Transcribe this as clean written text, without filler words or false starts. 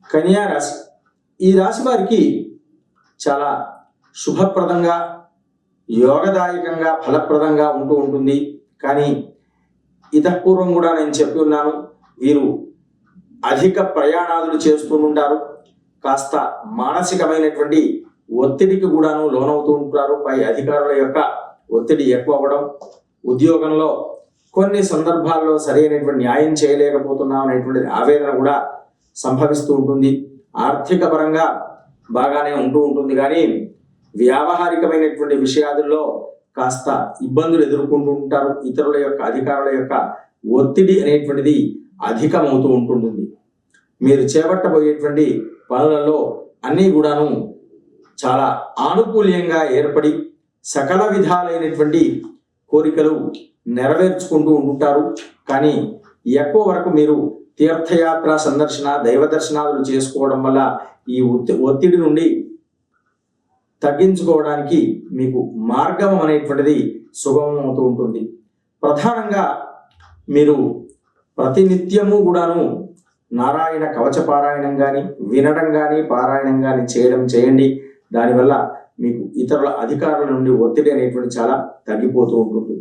కన్యా రాశి. ఈ రాశి వారికి చాలా శుభప్రదంగా, యోగదాయకంగా, ఫలప్రదంగా ఉంటూ ఉంటుంది. కానీ ఇతపూర్వం కూడా నేను చెప్పి ఉన్నాను, వీరు అధిక ప్రయాణాలు చేస్తూ ఉంటారు. కాస్త మానసికమైనటువంటి ఒత్తిడికి కూడాను లోనవుతూ ఉంటారు. పై అధికారుల యొక్క ఒత్తిడి ఎక్కువ అవ్వడం, ఉద్యోగంలో కొన్ని సందర్భాల్లో సరైనటువంటి న్యాయం చేయలేకపోతున్నాం అనేటువంటి ఆవేదన కూడా సంభవిస్తూ ఉంటుంది. ఆర్థిక పరంగా బాగానే ఉంటూ ఉంటుంది, కానీ వ్యావహారికమైనటువంటి విషయాలలో కాస్త ఇబ్బందులు ఎదుర్కొంటూ ఉంటారు. ఇతరుల యొక్క అధికారుల యొక్క ఒత్తిడి అనేటువంటిది అధికమవుతూ ఉంటుంది. మీరు చేపట్టబోయేటువంటి పనులలో అన్నీ కూడాను చాలా ఆనుకూల్యంగా ఏర్పడి సకల విధాలైనటువంటి కోరికలు నెరవేర్చుకుంటూ ఉంటారు. కానీ ఎక్కువ వరకు మీరు తీర్థయాత్ర సందర్శన, దైవ దర్శనాలు చేసుకోవడం వల్ల ఈ ఒత్తిడి నుండి తగ్గించుకోవడానికి మీకు మార్గం అనేటువంటిది సుగమం అవుతూ ఉంటుంది. ప్రధానంగా మీరు ప్రతినిత్యము కూడాను నారాయణ కవచ పారాయణం కానీ, వినడం కానీ, పారాయణం కానీ చేయండి. దానివల్ల మీకు ఇతరుల అధికారుల నుండి ఒత్తిడి అనేటువంటి చాలా తగ్గిపోతూ ఉంటుంది.